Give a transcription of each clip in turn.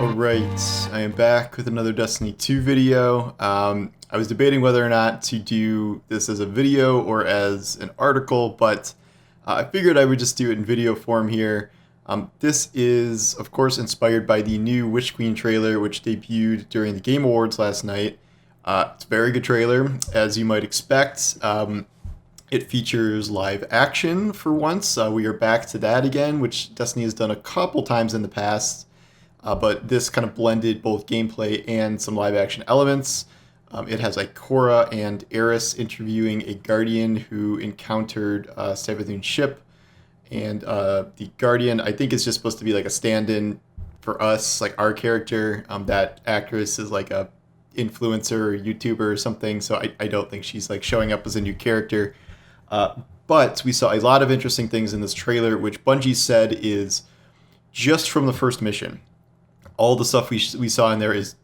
Alright, I am back with another Destiny 2 video. I was debating whether or not to do this as a video or as an article, but I figured I would just do it in video form here. This is, of course, inspired by the new Witch Queen trailer, which debuted during the Game Awards last night. It's a very good trailer, as you might expect. It features live action for once. We are back to that again, which Destiny has done a couple times in the past. But this kind of blended both gameplay and some live action elements. It has Ikora and Eris interviewing a Guardian who encountered Savathun's ship. And the Guardian, I think, is just supposed to be like a stand-in for us, like our character. That actress is like a influencer or YouTuber or something, so I don't think she's like showing up as a new character. But we saw a lot of interesting things in this trailer, which Bungie said is just from the first mission. All the stuff we saw in there is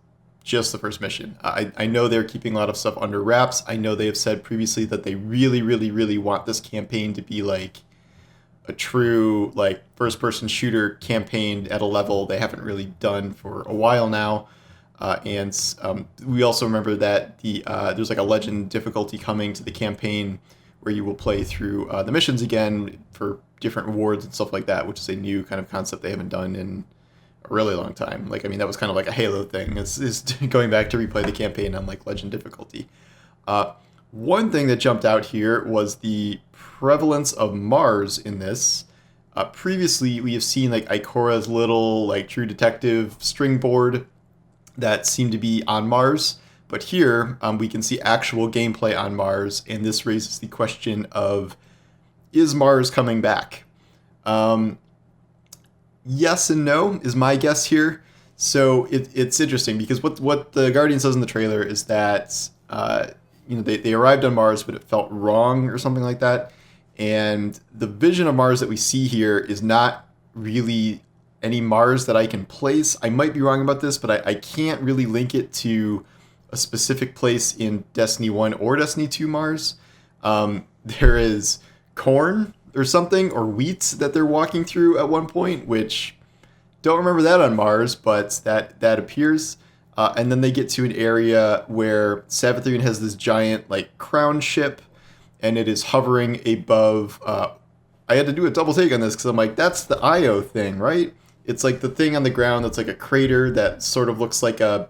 just the first mission. I know they're keeping a lot of stuff under wraps. I know they have said previously that they really want this campaign to be like a true like first-person shooter campaign at a level they haven't really done for a while now. And we also remember that there's like a legend difficulty coming to the campaign where you will play through the missions again for different rewards and stuff like that, which is a new kind of concept they haven't done in a really long time. Like, I mean, that was kind of like a Halo thing. Is going back to replay the campaign on like legend difficulty. One thing that jumped out here was the prevalence of Mars in this. Previously, we have seen like Ikora's little like True Detective string board that seemed to be on Mars, but here we can see actual gameplay on Mars, and this raises the question of, is Mars coming back? Yes and no is my guess here. So it's interesting because what the Guardian says in the trailer is that they arrived on Mars, but it felt wrong or something like that. And the vision of Mars that we see here is not really any Mars that I can place. I might be wrong about this, but I can't really link it to a specific place in Destiny 1 or Destiny 2 Mars. There is corn or something, or wheat that they're walking through at one point, which don't remember that on Mars, but that appears. And then they get to an area where Savathun has this giant like crown ship, and it is hovering above. I had to do a double take on this because I'm like, that's the Io thing, right? It's like the thing on the ground that's like a crater that sort of looks like a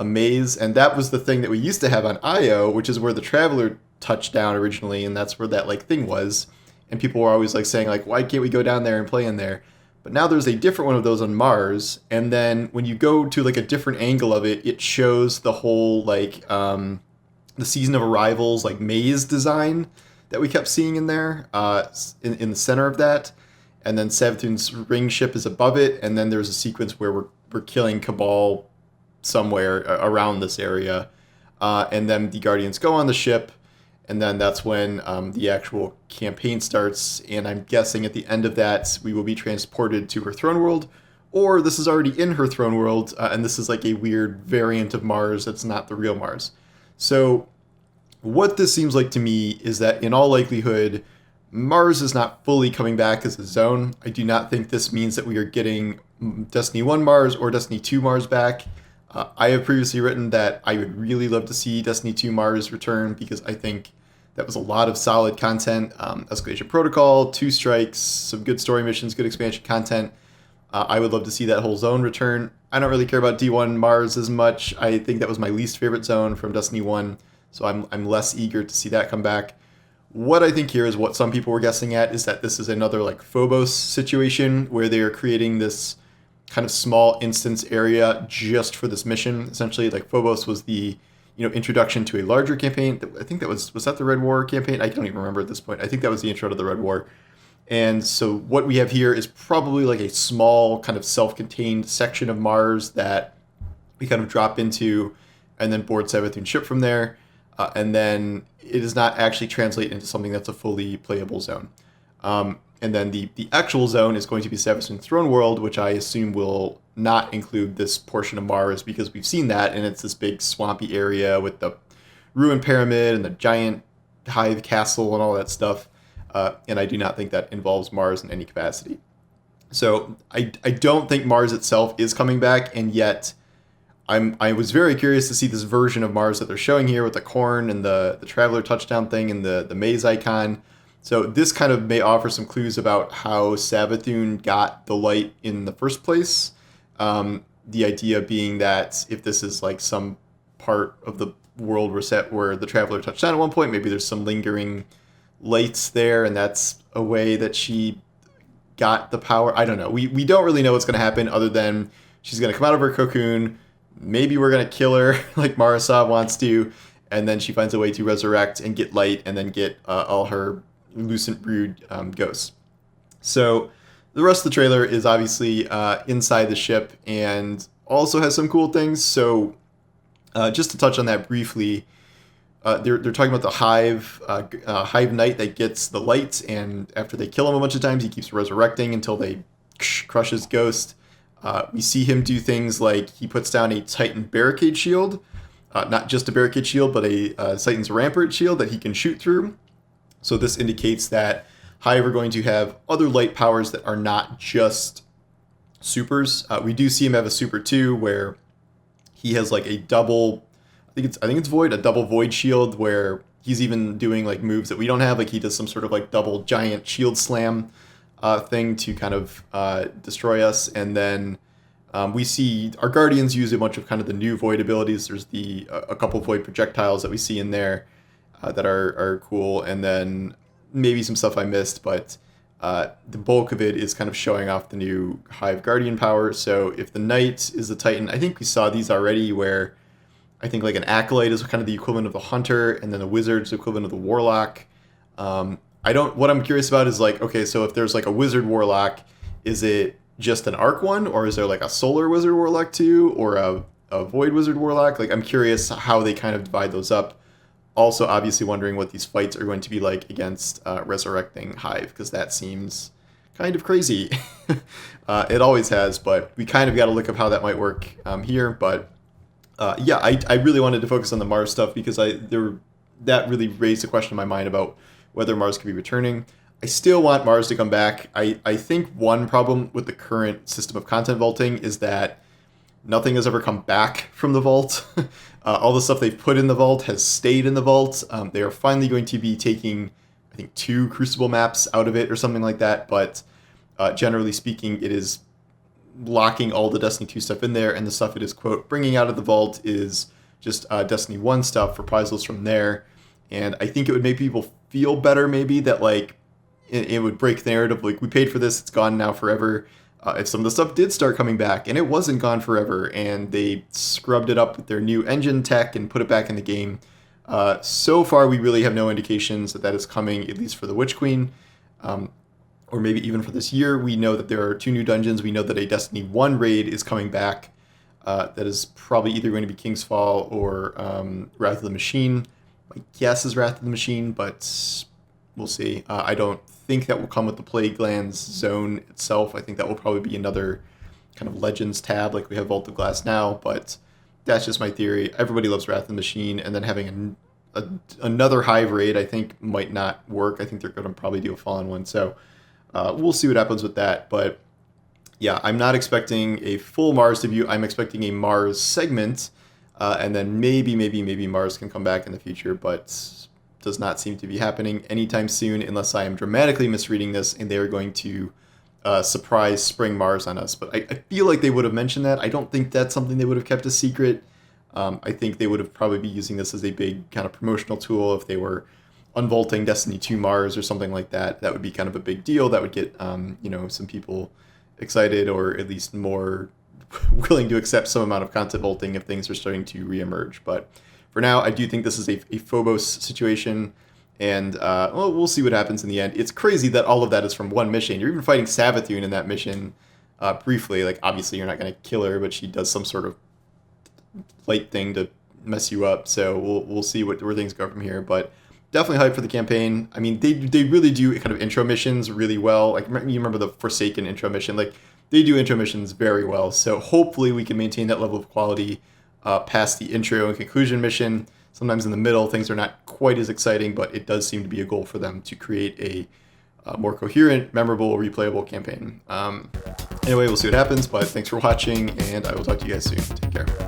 maze, and that was the thing that we used to have on Io, which is where the Traveler touched down originally, and that's where that like thing was. And people were always like saying like, why can't we go down there and play in there? But now there's a different one of those on Mars, and then when you go to like a different angle of it, it shows the whole like the Season of Arrivals like maze design that we kept seeing in there, in the center of that. And then Savathun's ring ship is above it, and then there's a sequence where we're killing Cabal somewhere around this area, and then the Guardians go on the ship. And then that's when the actual campaign starts, and I'm guessing at the end of that, we will be transported to her throne world, or this is already in her throne world, and this is like a weird variant of Mars that's not the real Mars. So what this seems like to me is that in all likelihood, Mars is not fully coming back as a zone. I do not think this means that we are getting Destiny 1 Mars or Destiny 2 Mars back. I have previously written that I would really love to see Destiny 2 Mars return because I think that was a lot of solid content. Escalation Protocol, 2 strikes, some good story missions, good expansion content. I would love to see that whole zone return. I don't really care about D1 Mars as much. I think that was my least favorite zone from Destiny 1, so I'm less eager to see that come back. What I think here is what some people were guessing at is that this is another like Phobos situation where they are creating this kind of small instance area just for this mission. Essentially, like Phobos was the introduction to a larger campaign. I think that was that the Red War campaign? I don't even remember at this point. I think that was the intro to the Red War. And so what we have here is probably like a small kind of self-contained section of Mars that we kind of drop into and then board Savathun's ship from there. And then it does not actually translate into something that's a fully playable zone. And then the actual zone is going to be Savathun's throne world, which I assume will not include this portion of Mars because we've seen that, and it's this big swampy area with the ruined pyramid and the giant hive castle and all that stuff. And I do not think that involves Mars in any capacity. So I don't think Mars itself is coming back, and yet I was very curious to see this version of Mars that they're showing here with the corn and the traveler touchdown thing and the maze icon. So this kind of may offer some clues about how Savathun got the light in the first place. The idea being that if this is like some part of the world reset where the traveler touched down at one point, maybe there's some lingering lights there, and that's a way that she got the power. I don't know. We don't really know what's going to happen other than she's going to come out of her cocoon. Maybe we're going to kill her like Marisa wants to, and then she finds a way to resurrect and get light and then get all her Lucent Brood ghosts. So the rest of the trailer is obviously inside the ship and also has some cool things. So just to touch on that briefly, they're talking about the Hive Knight that gets the light, and after they kill him a bunch of times, he keeps resurrecting until they crush his ghost. We see him do things like he puts down a Titan barricade shield, not just a barricade shield, but a Titan's rampart shield that he can shoot through. So this indicates that Hive are going to have other light powers that are not just supers. We do see him have a super too, where he has like a double. I think it's Void, a double Void shield, where he's even doing like moves that we don't have. Like he does some sort of like double giant shield slam thing to kind of destroy us, and then we see our Guardians use a bunch of kind of the new Void abilities. There's a couple Void projectiles that we see in there that are cool, and then maybe some stuff I missed, but the bulk of it is kind of showing off the new Hive Guardian power. So if the Knight is the Titan, I think we saw these already, where I think like an Acolyte is kind of the equivalent of the Hunter, and then the Wizard is the equivalent of the Warlock. What I'm curious about is like, okay, so if there's like a Wizard Warlock, is it just an Arc one, or is there like a Solar Wizard Warlock too, or a Void Wizard Warlock? Like I'm curious how they kind of divide those up. Also, obviously wondering what these fights are going to be like against resurrecting Hive, because that seems kind of crazy. It always has, but we kind of got to look up how that might work here. But yeah, I really wanted to focus on the Mars stuff because that really raised a question in my mind about whether Mars could be returning. I still want Mars to come back. I think one problem with the current system of content vaulting is that nothing has ever come back from the vault. All the stuff they've put in the vault has stayed in the vault. They are finally going to be taking, I think, 2 Crucible maps out of it or something like that. But generally speaking, it is locking all the Destiny 2 stuff in there. And the stuff it is, quote, bringing out of the vault is just Destiny 1 stuff, reprisals from there. And I think it would make people feel better, maybe, that, like, it would break the narrative. Like, we paid for this, it's gone now forever. If some of the stuff did start coming back and it wasn't gone forever and they scrubbed it up with their new engine tech and put it back in the game. So far, we really have no indications that that is coming, at least for the Witch Queen, or maybe even for this year. We know that there are 2 new dungeons. We know that a Destiny 1 raid is coming back. That is probably either going to be King's Fall or Wrath of the Machine. My guess is Wrath of the Machine, but we'll see. I don't think that will come with the Plague Lands zone itself. I think that will probably be another kind of Legends tab like we have Vault of Glass now, but that's just my theory. Everybody loves Wrath of the Machine, and then having another Hive raid I think might not work. I think they're going to probably do a Fallen one, so we'll see what happens with that. But yeah, I'm not expecting a full Mars debut. I'm expecting a Mars segment, and then maybe Mars can come back in the future, but does not seem to be happening anytime soon unless I am dramatically misreading this and they are going to surprise Spring Mars on us. But I feel like they would have mentioned that. I don't think that's something they would have kept a secret. I think they would have probably be using this as a big kind of promotional tool if they were unvaulting Destiny 2 Mars or something like that. That would be kind of a big deal. That would get some people excited, or at least more willing to accept some amount of content vaulting if things are starting to reemerge. But for now, I do think this is a Phobos situation, and we'll see what happens in the end. It's crazy that all of that is from one mission. You're even fighting Savathun in that mission briefly. Like, obviously, you're not going to kill her, but she does some sort of light thing to mess you up. So we'll see where things go from here. But definitely hyped for the campaign. I mean, they really do kind of intro missions really well. Like, you remember the Forsaken intro mission? Like, they do intro missions very well. So hopefully we can maintain that level of quality past the intro and conclusion mission. Sometimes in the middle, things are not quite as exciting, but it does seem to be a goal for them to create more coherent, memorable, replayable campaign. Anyway, we'll see what happens, but thanks for watching, and I will talk to you guys soon. Take care.